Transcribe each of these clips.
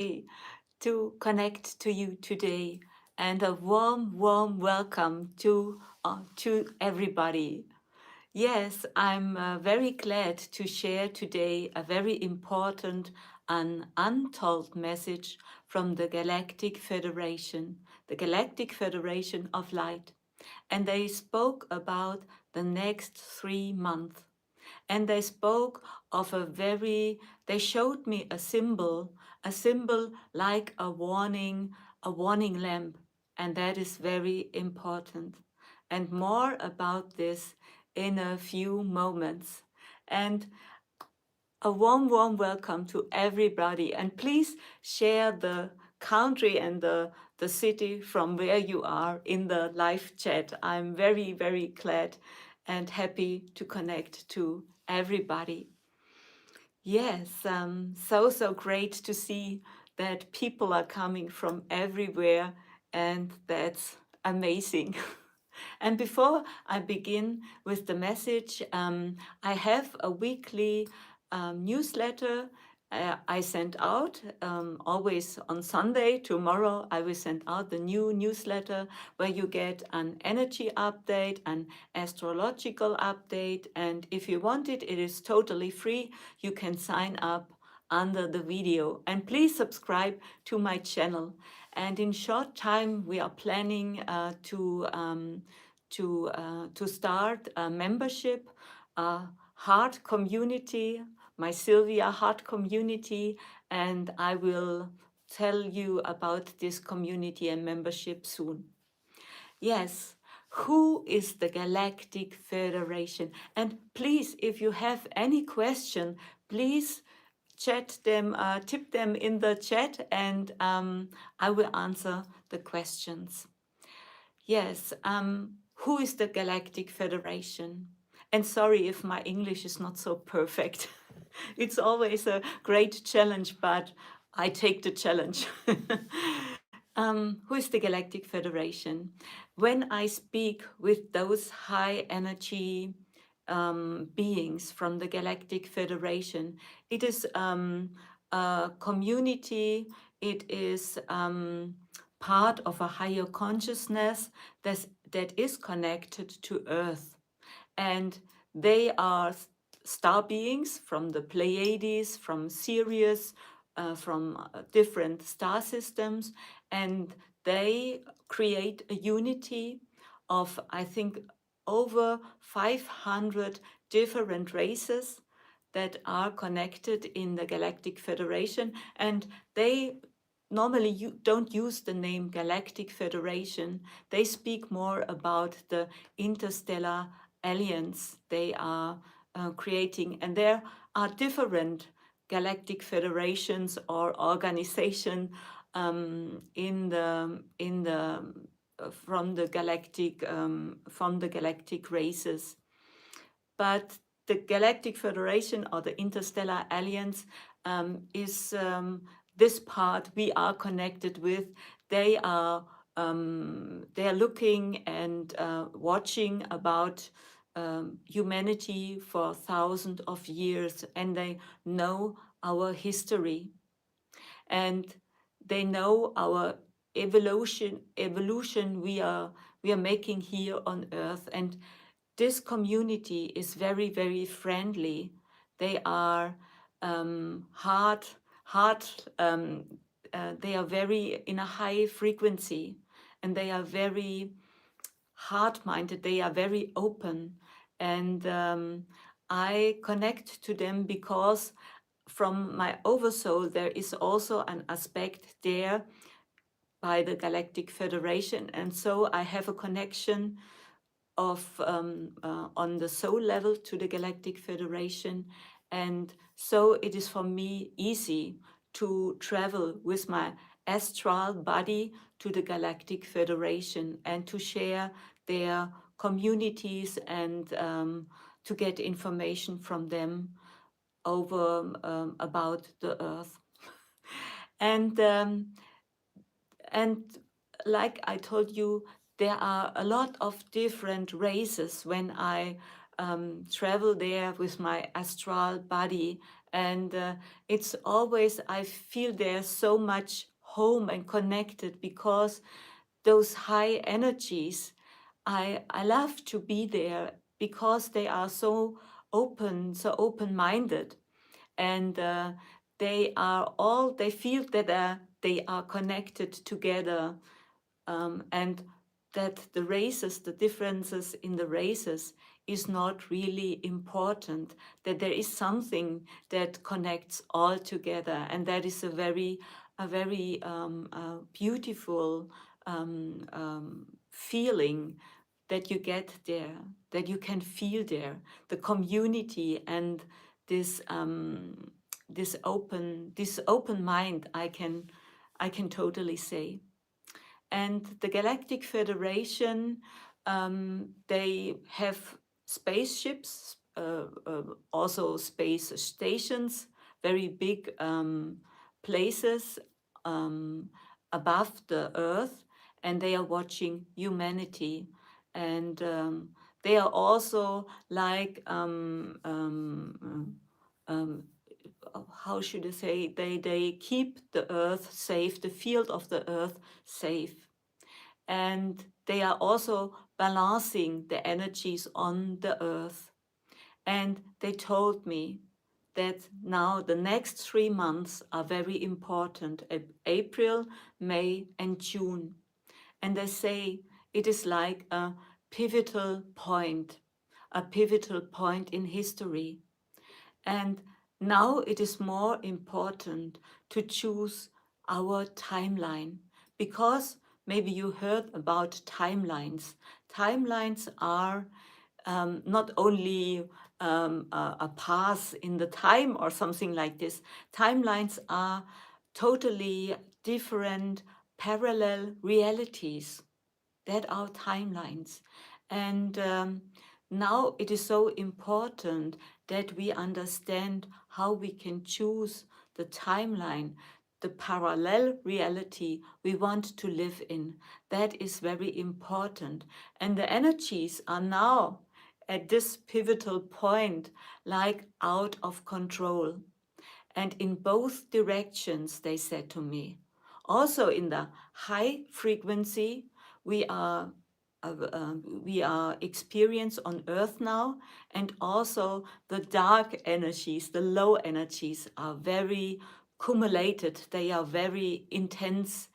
to connect to you today, and a warm welcome to everybody. Yes, I'm very glad to share today a very important and untold message from the Galactic Federation of Light. And they spoke about the next 3 months. And they spoke of they showed me a symbol like a warning lamp. And that is very important. And more about this in a few moments. And a warm welcome to everybody. And please share the country and the city from where you are in the live chat. I'm very glad and happy to connect to everybody. Yes, so great to see that people are coming from everywhere, and that's amazing. And before I begin with the message, I have a weekly newsletter I sent out always on Sunday. Tomorrow I will send out the new newsletter where you get an energy update, an astrological update. And if you want it, it is totally free. You can sign up under the video. And please subscribe to my channel. And in short time, we are planning to start a membership, a heart community, my Sylvia Heart Community, and I will tell you about this community and membership soon. Yes, who is the Galactic Federation? And please, if you have any question, please tip them in the chat, and I will answer the questions. Yes, who is the Galactic Federation? And sorry if my English is not so perfect. It's always a great challenge, but I take the challenge. Who is the Galactic Federation? When I speak with those high energy beings from the Galactic Federation, it is a community, it is part of a higher consciousness that is connected to Earth. And they are star beings from the Pleiades, from Sirius, from different star systems, and they create a unity of, I think, over 500 different races that are connected in the Galactic Federation. And they normally don't use the name Galactic Federation. They speak more about the interstellar alliance they are creating. And there are different galactic federations or organization from the galactic races. But the Galactic Federation or the Interstellar Alliance is this part we are connected with. They are looking and watching about humanity for thousands of years, and they know our history, and they know our evolution we are making here on Earth. And this community is very friendly. They are heart they are very in a high frequency, and they are very heart-minded. They are very open, and I connect to them because from my oversoul there is also an aspect there by the Galactic Federation, and so I have a connection of on the soul level to the Galactic Federation. And so it is for me easy to travel with my astral body to the Galactic Federation and to share their communities, and to get information from them over about the Earth. And and like I told you, there are a lot of different races when I travel there with my astral body And it's always, I feel there so much home and connected, because those high energies, I love to be there, because they are so open-minded, and they feel that they are connected together, and that the differences in the races is not really important, that there is something that connects all together, and that is a very beautiful feeling that you get there, that you can feel there, the community, and this open mind, I can totally say. And the Galactic Federation, they have spaceships, also space stations, very big places um, above the Earth, and they are watching humanity. And they are also like, um, how should I say, they keep the Earth safe, the field of the Earth safe, and they are also balancing the energies on the earth. And they told me that now the next 3 months are very important: April, May, and June. And they say it is like a pivotal point in history. And now it is more important to choose our timeline, because maybe you heard about timelines. Timelines are not only a path in the time or something like this. Timelines are totally different parallel realities that are timelines. And now it is so important that we understand how we can choose the timeline, the parallel reality we want to live in. That is very important. And the energies are now at this pivotal point, like out of control. And in both directions, they said to me. Also in the high frequency, we are we are experience on earth now, and also the dark energies, the low energies are very cumulated. They are very intense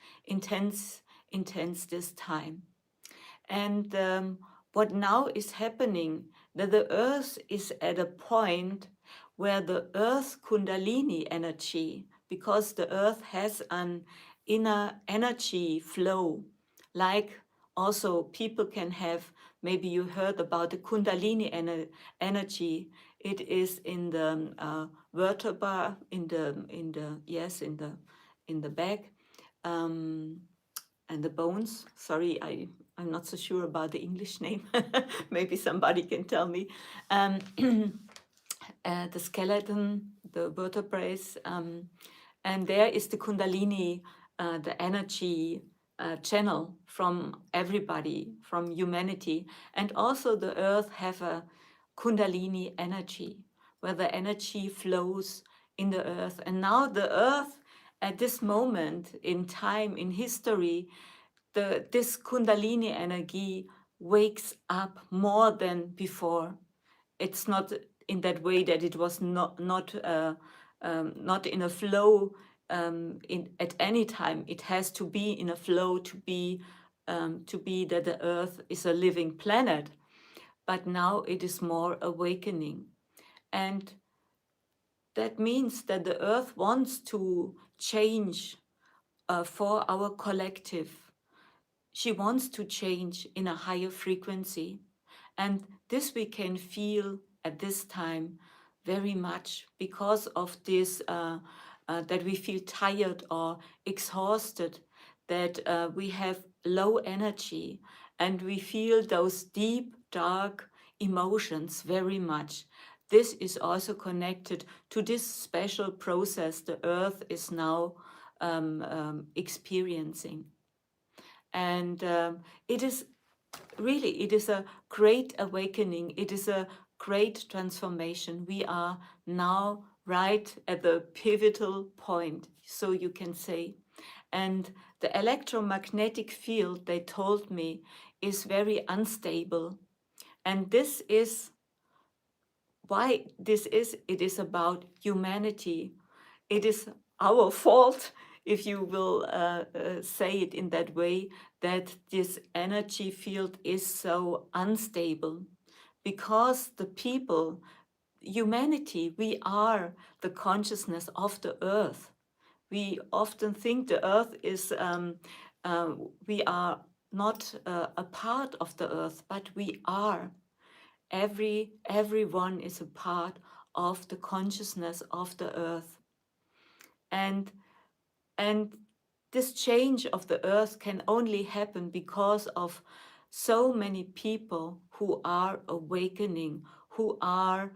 this time. And what now is happening, that the earth is at a point where the earth kundalini energy, because the earth has an inner energy flow, like also people can have, maybe you heard about the kundalini energy. It is in the vertebra, in the back. Um, and the bones. Sorry, I'm not so sure about the English name. Maybe somebody can tell me. Um, the skeleton, the vertebrae, and there is the Kundalini, the energy channel from everybody, from humanity, and also the earth have a Kundalini energy, where the energy flows in the earth. And now the earth, at this moment in time, in history, this Kundalini energy wakes up more than before. It's not in that way that it was not in a flow at any time. It has to be in a flow to be that the Earth is a living planet. But now it is more awakening, and that means that the Earth wants to change for our collective. She wants to change in a higher frequency. And this we can feel at this time very much, because of this, that we feel tired or exhausted, that we have low energy, and we feel those deep, dark emotions very much. This is also connected to this special process the earth is now experiencing. And it is really, it is a great awakening. It is a great transformation. We are now right at the pivotal point, so you can say. And the electromagnetic field, they told me, is very unstable. And this is why this is, it is about humanity. It is our fault, if you will say it in that way, that this energy field is so unstable. Because the people, humanity, we are the consciousness of the earth. We often think the earth is, we are not a part of the earth, but we are. Everyone is a part of the consciousness of the earth. And and this change of the earth can only happen because of so many people who are awakening, who are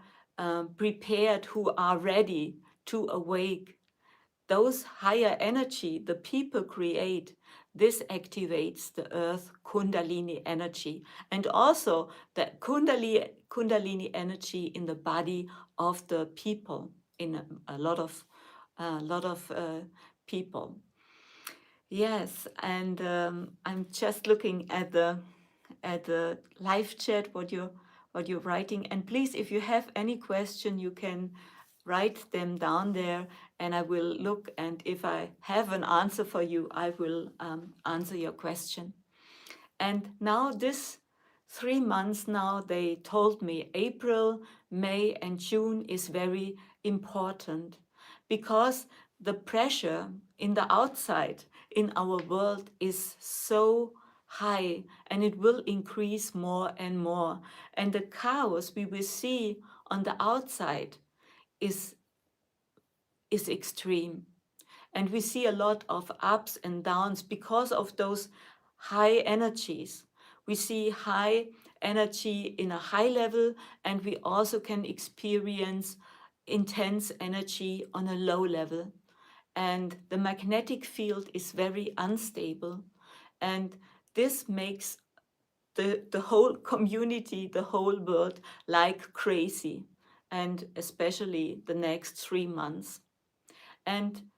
prepared, who are ready to awake. Those higher energy the people create, this activates the earth kundalini energy, and also the kundalini energy in the body of the people, in a lot of people. Yes, and I'm just looking at the live chat, what you're writing. And please, if you have any question, you can write them down there, and I will look. And if I have an answer for you, I will answer your question. And now this 3 months now, they told me April, May, and June is very important, because the pressure in the outside, in our world, is so high, and it will increase more and more. And the chaos we will see on the outside is extreme. And we see a lot of ups and downs because of those high energies. We see high energy in a high level, and we also can experience intense energy on a low level. And the magnetic field is very unstable. And this makes the whole community, the whole world, like crazy. And especially the next 3 months. And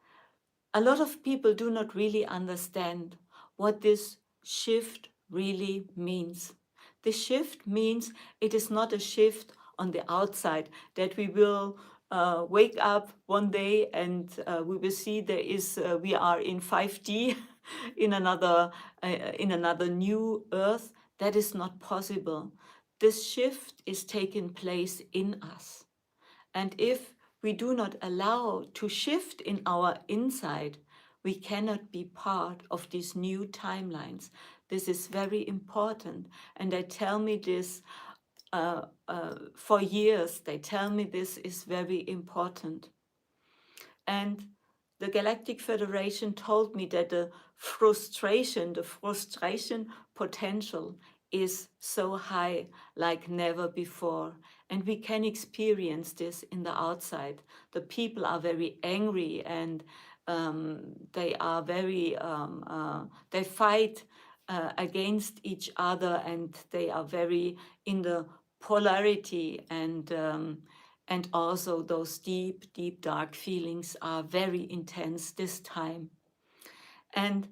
a lot of people do not really understand what this shift really means. The shift means it is not a shift on the outside, that we will wake up one day and we will see we are in 5D in another new earth. That is not possible. This shift is taking place in us. And if we do not allow to shift in our inside, we cannot be part of these new timelines. This is very important. And they tell me this for years. They tell me this is very important. And the Galactic Federation told me that the frustration potential is so high like never before. And we can experience this in the outside. The people are very angry, and they are they fight against each other, and they are very in the polarity, and also those deep dark feelings are very intense this time. And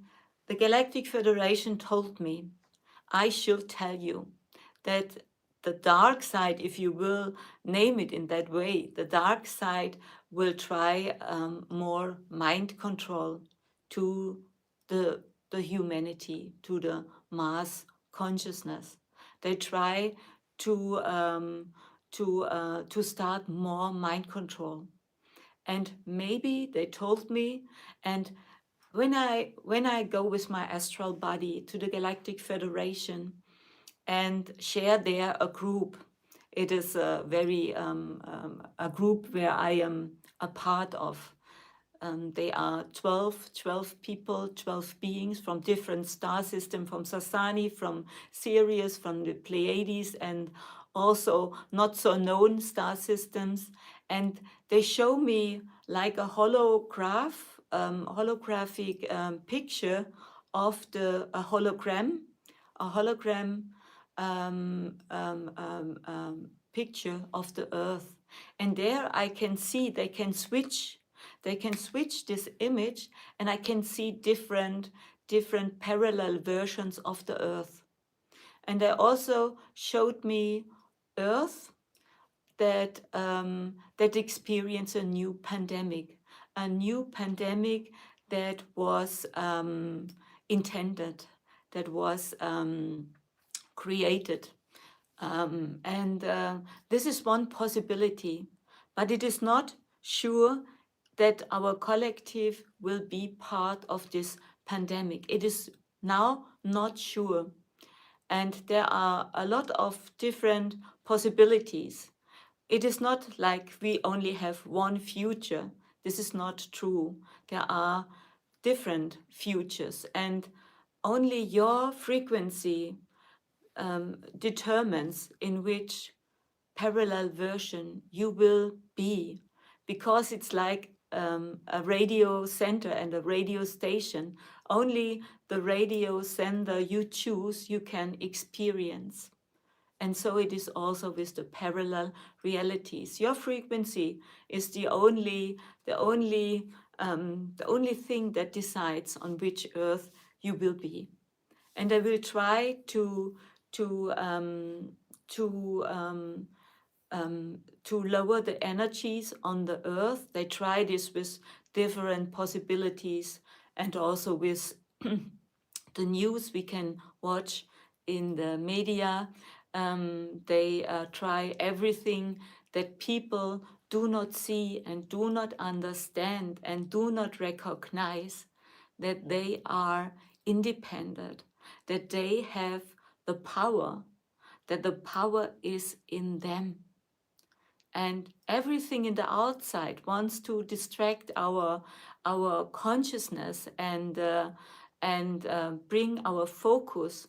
the Galactic Federation told me I should tell you that the dark side, if you will name it in that way, the dark side will try more mind control to the humanity, to the mass consciousness. They try to start more mind control. And maybe they told me, and when I go with my astral body to the Galactic Federation and share there a group, it is a group where I am a part of. They are 12 people, 12 beings from different star systems, from Sasani, from Sirius, from the Pleiades, and also not so known star systems. And they show me like a holographic picture of a hologram, picture of the Earth. And there I can see they can switch. They can switch this image, and I can see different parallel versions of the Earth. And they also showed me Earth that experienced a new pandemic that was intended, that was created. And this is one possibility, but it is not sure that our collective will be part of this pandemic. It is now not sure. And there are a lot of different possibilities. It is not like we only have one future. This is not true. There are different futures, and only your frequency determines in which parallel version you will be, because it's like a radio center and a radio station. Only the radio sender you choose you can experience. And so it is also with the parallel realities. Your frequency is the only thing that decides on which earth you will be. And I will try to um, to um, to lower the energies on the earth. They try this with different possibilities, and also with the news we can watch in the media. They try everything that people do not see and do not understand and do not recognize, that they are independent, that they have the power, that the power is in them. And everything in the outside wants to distract our consciousness and bring our focus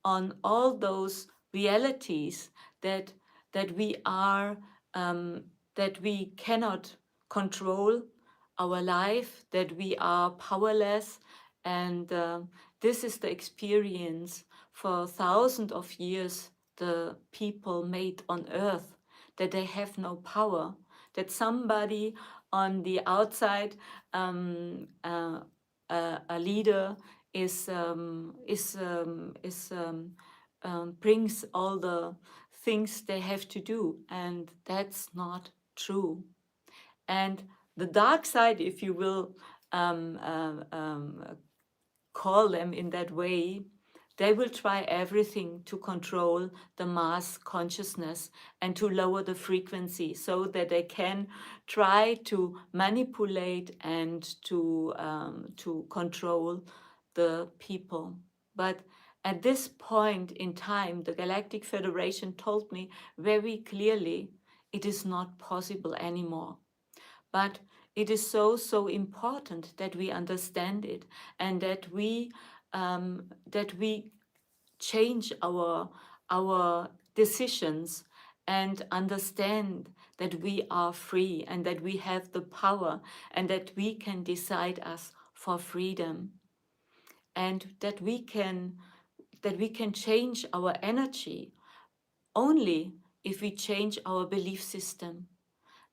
on all those realities that that we are that we cannot control our life, that we are powerless. And this is the experience for thousands of years the people made on earth, that they have no power, that somebody on the outside, a leader, brings all the things they have to do, and that's not true. And the dark side, if you will um, call them in that way, they will try everything to control the mass consciousness and to lower the frequency, so that they can try to manipulate and to control the people. But at this point in time, the Galactic Federation told me very clearly it is not possible anymore. But it is so important that we understand it, and that we change our decisions and understand that we are free and that we have the power and that we can decide us for freedom, and that we can change our energy only if we change our belief system.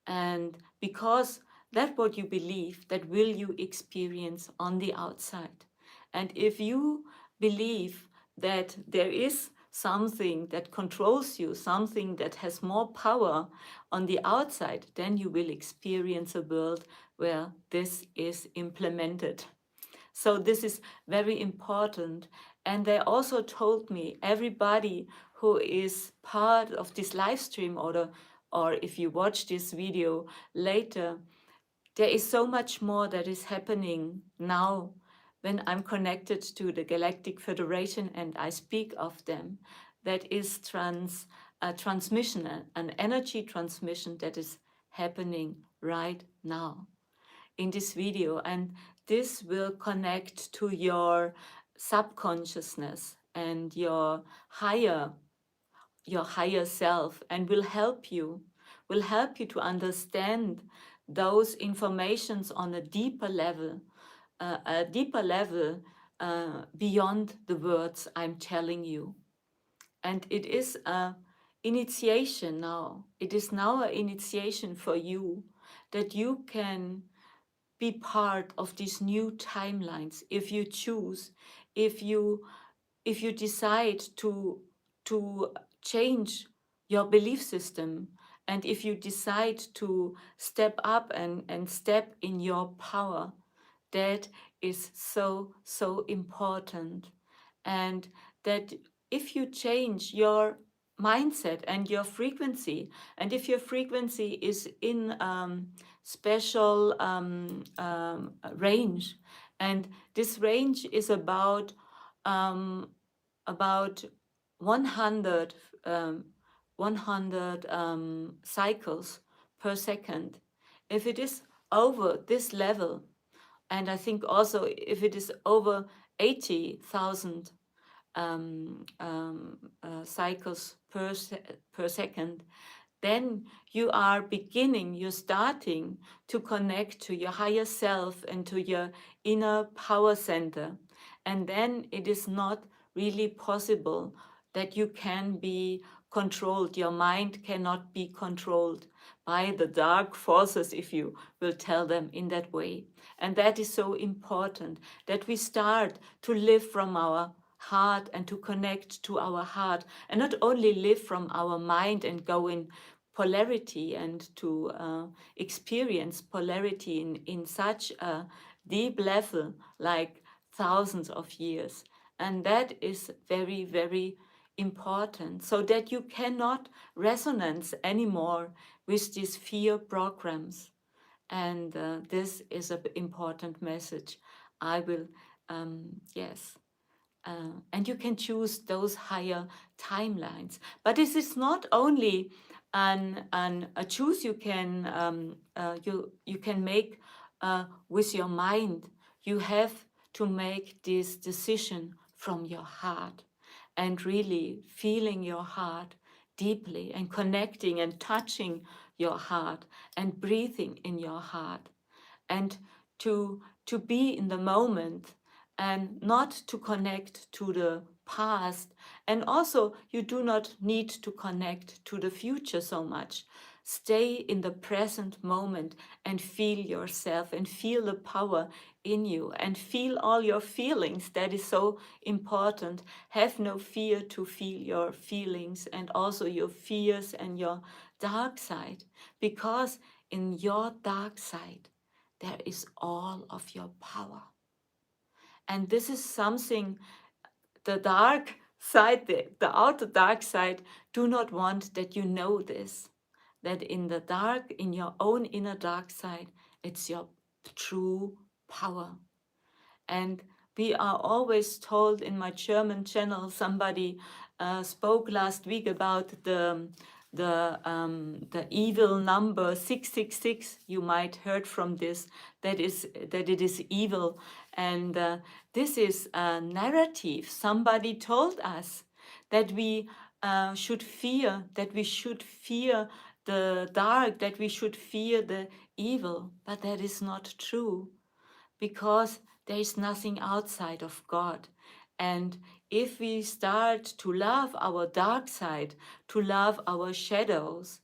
And because that what you believe, that will you experience on the outside. And if you believe that there is something that controls you, something that has more power on the outside, then you will experience a world where this is implemented. So this is very important. And they also told me everybody who is part of this live stream, or if you watch this video later, there is so much more that is happening now when I'm connected to the Galactic Federation and I speak of them. That is a transmission, an energy transmission that is happening right now in this video, and this will connect to your subconsciousness and your higher self, and will help you to understand those informations on a deeper level, beyond the words I'm telling you. And it is initiation now. It is now an initiation for you that you can be part of these new timelines if you choose, if you decide to change your belief system, and if you decide to step up and step in your power. That is so so important. And that if you change your mindset and your frequency, and if your frequency is in special range, and this range is um, about 100 um, 100 cycles per second. If it is over this level, and I think also if it is over 80,000 cycles per second, then you're starting to connect to your higher self and to your inner power center. And then it is not really possible that you can be controlled. Your mind cannot be controlled by the dark forces, if you will tell them in that way. And that is so important, that we start to live from our heart and to connect to our heart, and not only live from our mind and go in polarity and to experience polarity in such a deep level, like thousands of years. And that is very, very important, so that you cannot resonance anymore with these fear programs. And this is an important message. I will, yes. And you can choose those higher timelines. But this is not only a choose you can you can make with your mind. You have to make this decision from your heart, and really feeling your heart deeply, and connecting and touching your heart, and breathing in your heart, and to be in the moment, and not to connect to the past. And also you do not need to connect to the future so much. Stay in the present moment and feel yourself, and feel the power in you, and feel all your feelings. That is so important. Have no fear to feel your feelings, and also your fears and your dark side, because in your dark side there is all of your power. And this is something the dark side, the outer dark side, do not want that you know this. That in the dark, in your own inner dark side, it's your true power. And we are always told, in my German channel, somebody spoke last week about the evil number 666. You might heard from this, that it is evil. And this is a narrative. Somebody told us that we should fear, that we should fear the dark, that we should fear the evil. But that is not true, because there is nothing outside of God. And if we start to love our dark side, to love our shadows,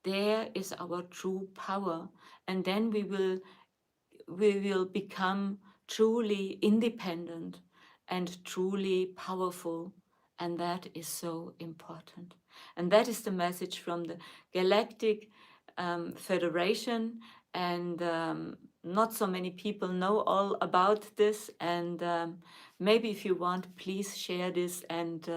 there is our true power. And then we will become truly independent and truly powerful. And that is so important. And that is the message from the Galactic Federation. And not so many people know all about this. And maybe if you want, please share this, and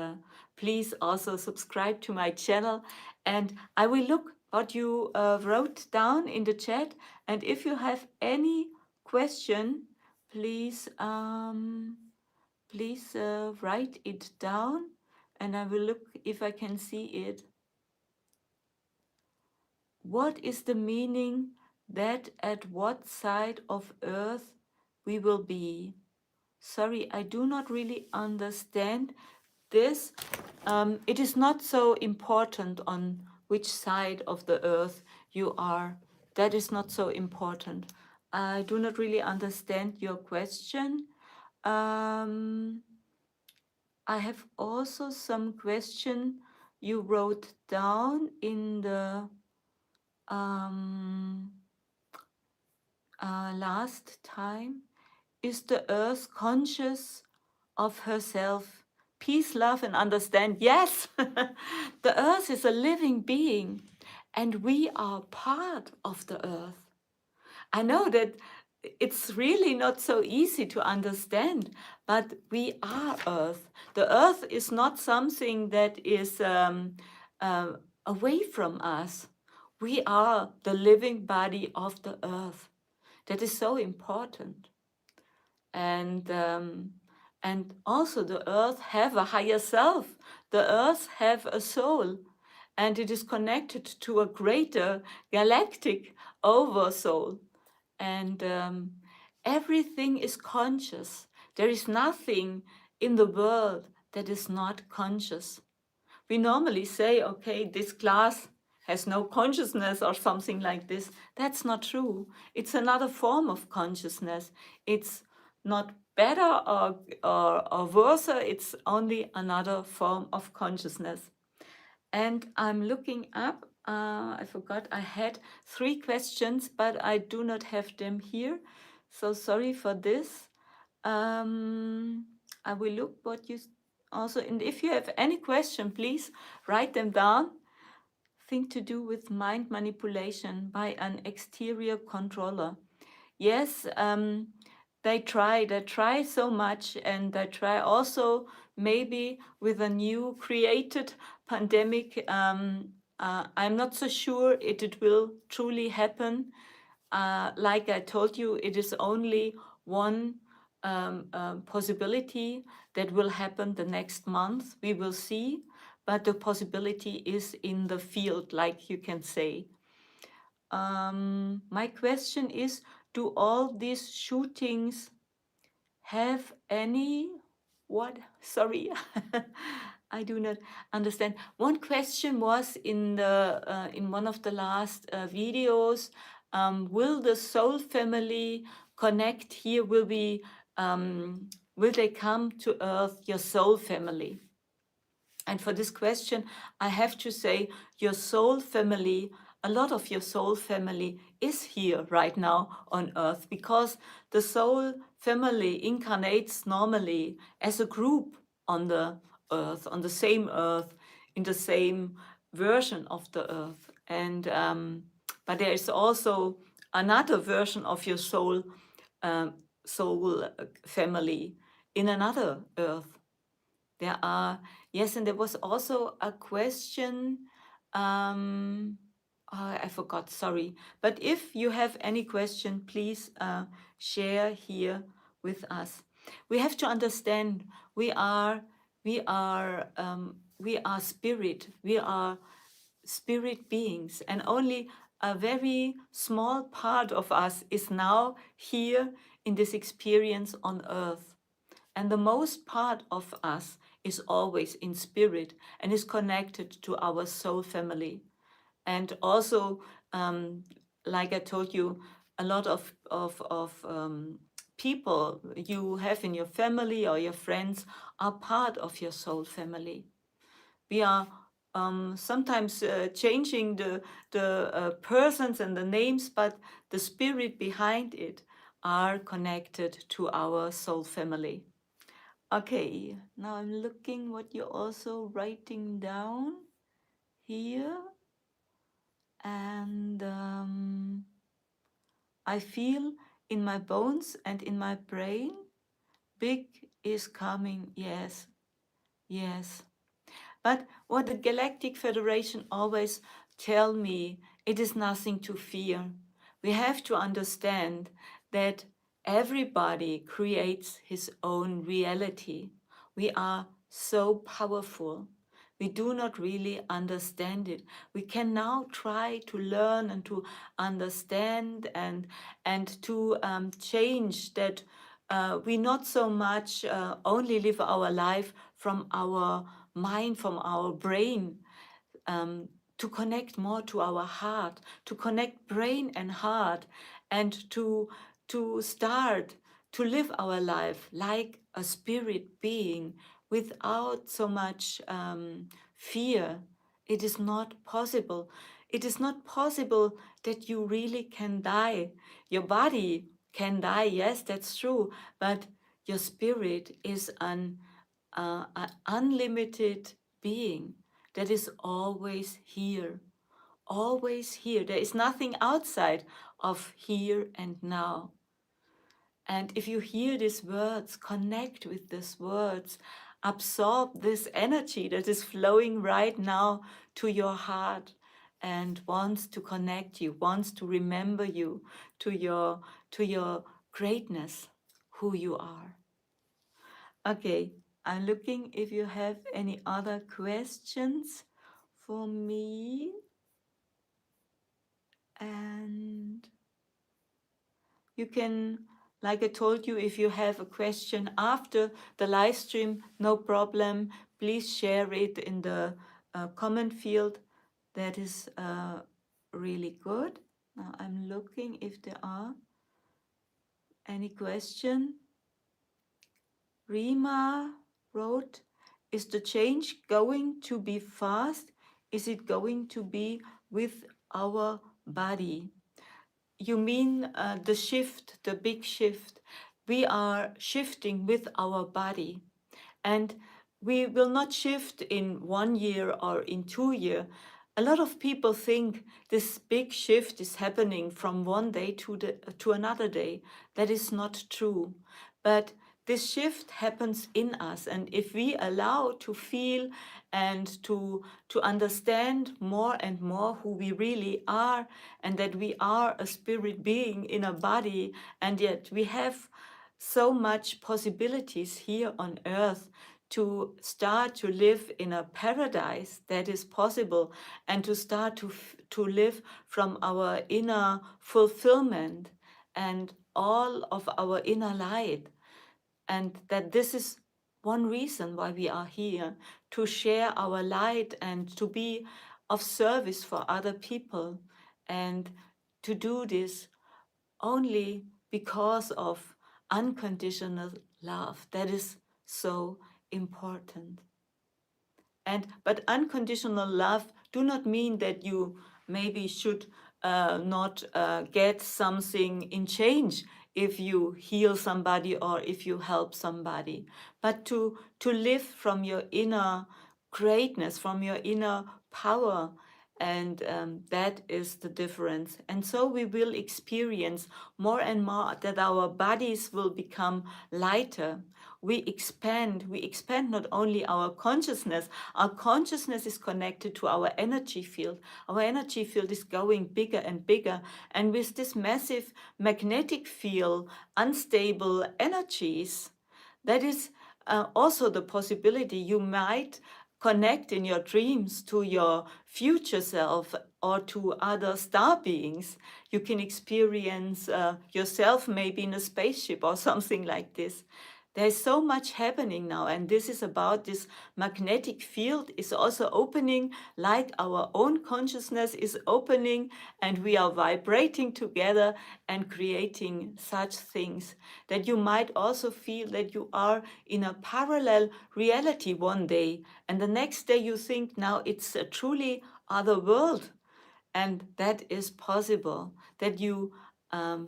please also subscribe to my channel. And I will look what you wrote down in the chat. And if you have any question, please write it down, and I will look if I can see it. What is the meaning that at what side of earth we will be? Sorry, I do not really understand this. It is not so important on which side of the earth you are. That is not so important. I do not really understand your question. I have also some question you wrote down in the um, last time. Is the earth conscious of herself? Peace, love, and understand. Yes, the earth is a living being, and we are part of the earth. I know that it's really not so easy to understand, but we are earth. The earth is not something that is uh, away from us. We are the living body of the earth. That is so important. And and also the earth have a higher self. The earth have a soul, and it is connected to a greater galactic oversoul. And everything is conscious. There is nothing in the world that is not conscious. We normally say, okay, this glass has no consciousness or something like this. That's not true. It's another form of consciousness. It's not better or worse, it's only another form of consciousness. And I'm looking up, I forgot, I had 3 questions, but I do not have them here. So sorry for this. I will look what you also, and if you have any question, please write them down. Thing to do with mind manipulation by an exterior controller. Yes, they try so much, and they try also maybe with a new created pandemic. I'm not so sure it will truly happen. Like I told you, it is only one possibility that will happen the next month. We will see, but the possibility is in the field, like you can say. My question is, do all these shootings have any what? Sorry, I do not understand. One question was in one of the last videos. Will the soul family connect here? Will they come to Earth? Your soul family. And for this question, I have to say, your soul family, a lot of your soul family is here right now on Earth, because the soul family incarnates normally as a group on the Earth, on the same Earth, in the same version of the Earth. But there is also another version of your um, soul family in another Earth. There are, yes, and there was also a question. Um, I forgot, sorry. But if you have any question, please share here with us. We have to understand we are spirit. We are spirit beings, and only a very small part of us is now here in this experience on Earth. And the most part of us is always in spirit and is connected to our soul family. And also, like I told you, a lot of people you have in your family or your friends are part of your soul family. We are sometimes changing the persons and the names, but the spirit behind it are connected to our soul family. Okay, now I'm looking what you're also writing down here. And I feel in my bones and in my brain, big is coming. Yes, yes. But what the Galactic Federation always tell me, it is nothing to fear. We have to understand that everybody creates his own reality. We are so powerful. We do not really understand it. We can now try to learn and to understand and to change that. We not so much only live our life from our mind, from our brain, to connect more to our heart, to connect brain and heart, and to start to live our life like a spirit being without so much fear. It is not possible. It is not possible that you really can die. Your body can die, yes, that's true, but your spirit is an unlimited being that is always here, always here. There is nothing outside of here and now. And if you hear these words, connect with these words, absorb this energy that is flowing right now to your heart and wants to connect you, wants to remember you to your greatness, who you are. Okay, I'm looking if you have any other questions for me. And you can, like I told you, if you have a question after the live stream, no problem. Please share it in the comment field. That is really good. Now I'm looking if there are any question. Rima wrote, is the change going to be fast? Is it going to be with our body? You mean the shift, the big shift. We are shifting with our body. And we will not shift in 1 year or in 2 years. A lot of people think this big shift is happening from one day to another day. That is not true. But this shift happens in us. And if we allow to feel and to understand more and more who we really are, and that we are a spirit being in a body, and yet we have so much possibilities here on earth to start to live in a paradise that is possible, and to start to live from our inner fulfillment and all of our inner light. And that this is one reason why we are here, to share our light and to be of service for other people, and to do this only because of unconditional love. That is so important. And but unconditional love do not mean that you maybe should not get something in change if you heal somebody or if you help somebody, but to live from your inner greatness, from your inner power. And that is the difference. And so we will experience more and more that our bodies will become lighter. We expand not only our consciousness is connected to our energy field. Our energy field is going bigger and bigger. And with this massive magnetic field, unstable energies, that is also the possibility you might connect in your dreams to your future self or to other star beings. You can experience yourself maybe in a spaceship or something like this. There's so much happening now, and this is about this magnetic field is also opening, like our own consciousness is opening, and we are vibrating together and creating such things that you might also feel that you are in a parallel reality one day, and the next day you think now it's a truly other world. And that is possible, that you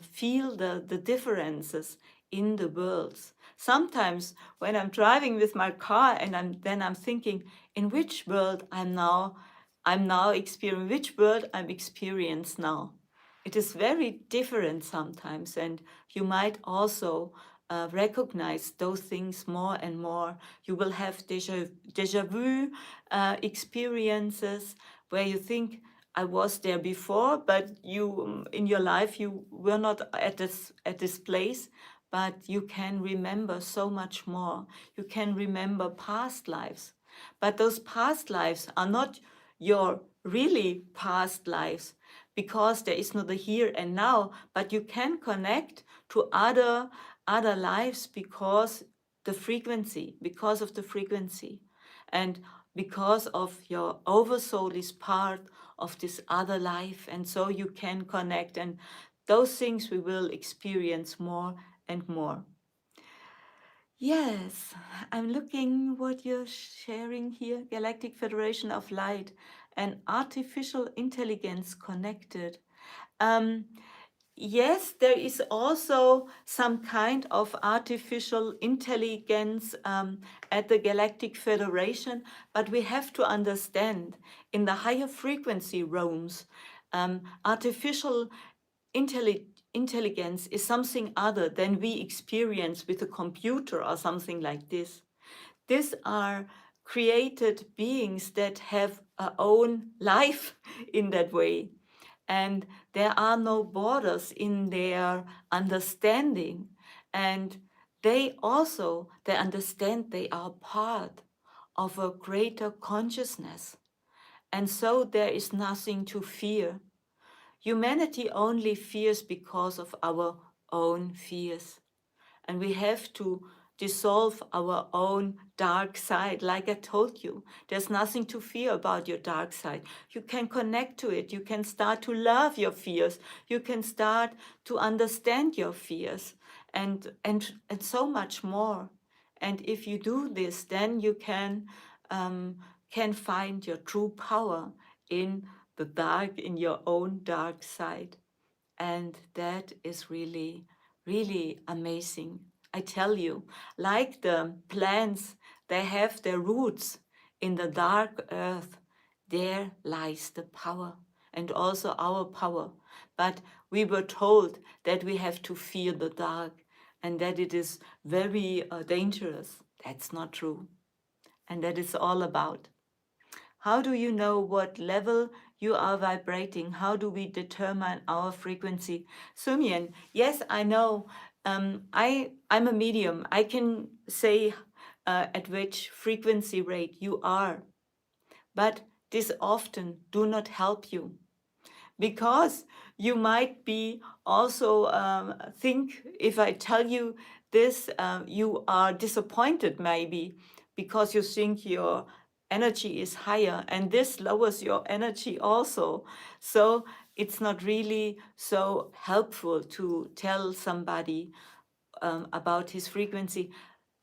feel the differences in the worlds. Sometimes when I'm driving with my car and I'm thinking, in which world I'm now experiencing, which world I'm experiencing now. It is very different sometimes, and you might also recognize those things more and more. You will have deja vu experiences where you think, I was there before, but you in your life you were not at this place, but you can remember so much more. You can remember past lives, but those past lives are not your really past lives, because there is not the here and now, but you can connect to other lives because of the frequency, and because of your oversoul is part of this other life, and so you can connect, and those things we will experience more and more. Yes, I'm looking what you're sharing here. Galactic Federation of Light and artificial intelligence connected. Um, yes, there is also some kind of artificial intelligence at the Galactic Federation, but we have to understand in the higher frequency realms, artificial intelligence is something other than we experience with a computer or something like this. These are created beings that have a own life in that way. And there are no borders in their understanding. And they understand they are part of a greater consciousness. And so there is nothing to fear. Humanity only fears because of our own fears. And we have to dissolve our own dark side. Like I told you, there's nothing to fear about your dark side. You can connect to it. You can start to love your fears. You can start to understand your fears and so much more. And if you do this, then you can find your true power in the dark, in your own dark side. And that is really, really amazing. I tell you, like the plants, they have their roots in the dark earth. There lies the power and also our power. But we were told that we have to fear the dark and that it is very dangerous. That's not true. And that is all about. How do you know what level you are vibrating? How do we determine our frequency? Sumyan, yes, I know. I'm a medium. I can say at which frequency rate you are, but this often do not help you because you might be also think if I tell you this, you are disappointed maybe because you think your energy is higher and this lowers your energy also. So it's not really so helpful to tell somebody about his frequency.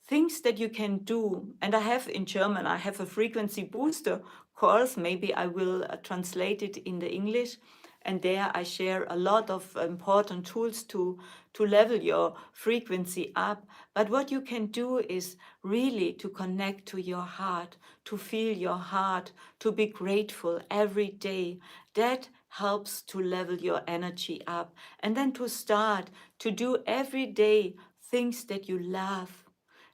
Things that you can do, and I have in German, I have a frequency booster course. Maybe I will translate it in the English. And there I share a lot of important tools to level your frequency up. But what you can do is really to connect to your heart, to feel your heart, to be grateful every day. That helps to level your energy up. And then to start to do every day things that you love,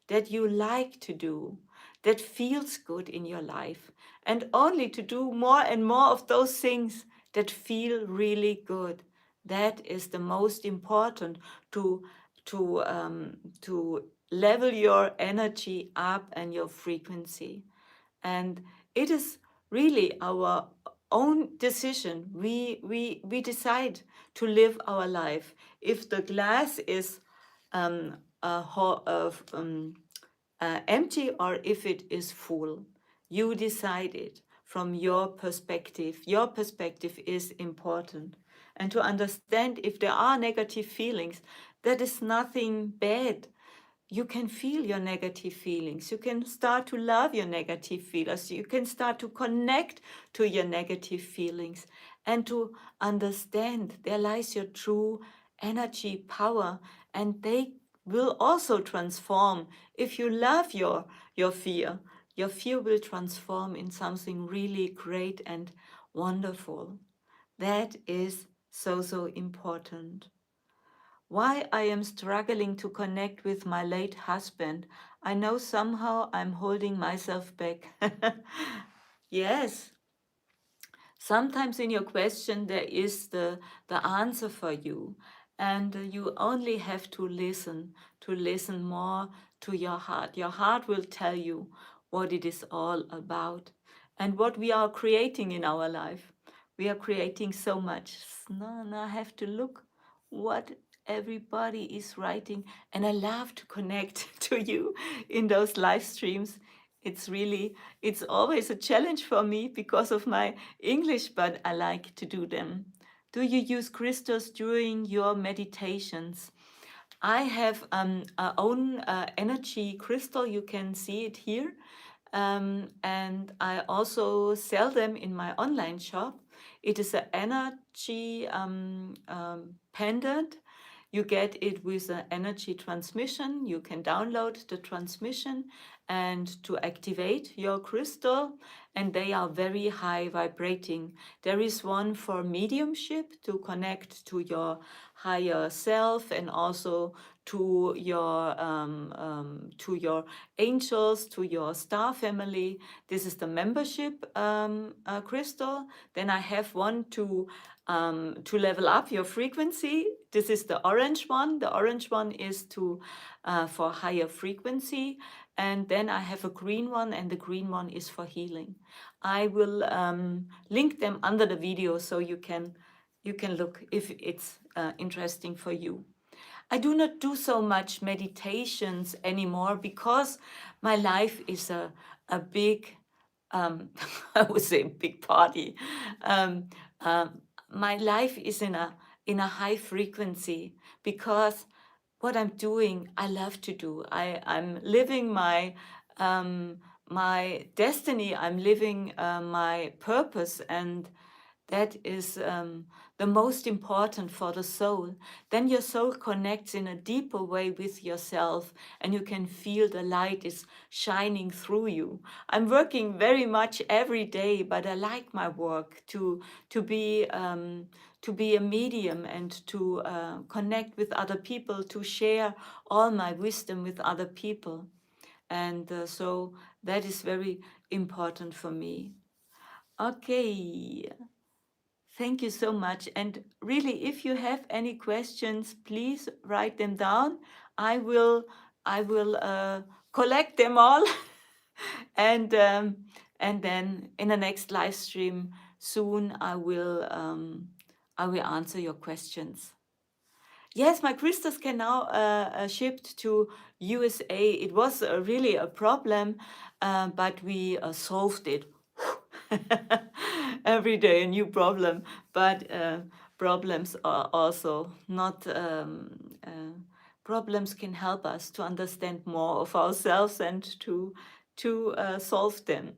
that you like to do, that feels good in your life, and only to do more and more of those things that feel really good. That is the most important to to level your energy up and your frequency. And it is really our own decision. We decide to live our life. If the glass is empty or if it is full, you decide it from your perspective. Your perspective is important. And to understand if there are negative feelings, that is nothing bad. You can feel your negative feelings. You can start to love your negative feelings. You can start to connect to your negative feelings and to understand there lies your true energy power, and they will also transform. If you love your fear, your fear will transform in something really great and wonderful. That is so, so important. Why I am struggling to connect with my late husband. I know somehow I'm holding myself back. Yes, sometimes in your question there is the answer for you, and you only have to listen more to your heart. Your heart will tell you what it is all about and what we are creating in our life. We are creating so much. No, no, I have to look what everybody is writing, and I love to connect to you in those live streams. It's always a challenge for me because of my English, but I like to do them. Do you use crystals during your meditations? I have a own energy crystal. You can see it here. And I also sell them in my online shop. It is an energy pendant. You get it with an energy transmission. You can download the transmission and to activate your crystal, and they are very high vibrating. There is one for mediumship to connect to your higher self and also to your angels, to your star family. This is the membership crystal. Then I have one to level up your frequency. This is the orange one. The orange one is to for higher frequency. And then I have a green one, and the green one is for healing. I will link them under the video so you can look if it's interesting for you. I do not do so much meditations anymore because my life is a big, I would say, big party. Um, my life is in a high frequency because what I'm doing, I love to do. I'm living my destiny. I'm living my purpose, and that is the most important for the soul. Then your soul connects in a deeper way with yourself, and you can feel the light is shining through you. I'm working very much every day, but I like my work to be to be a medium and to connect with other people, to share all my wisdom with other people, and so that is very important for me. Okay. Thank you so much. And really, if you have any questions, please write them down. I will collect them all, and then in the next live stream soon, I will answer your questions. Yes, my crystals can now shipped to USA. It was really a problem, but we solved it. Every day a new problem, but problems are also not. Problems can help us to understand more of ourselves and to solve them.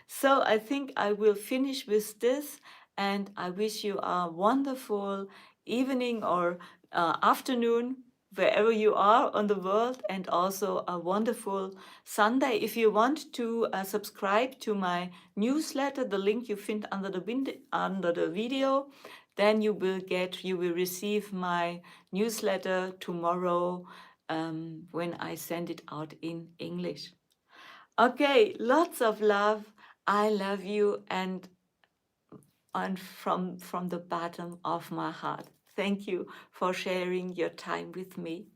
So I think I will finish with this, and I wish you a wonderful evening or afternoon wherever you are on the world, and also a wonderful Sunday. If you want to subscribe to my newsletter, the link you find under under the video, then you will receive my newsletter tomorrow when I send it out in English. Okay, lots of love. I love you, and from the bottom of my heart. Thank you for sharing your time with me.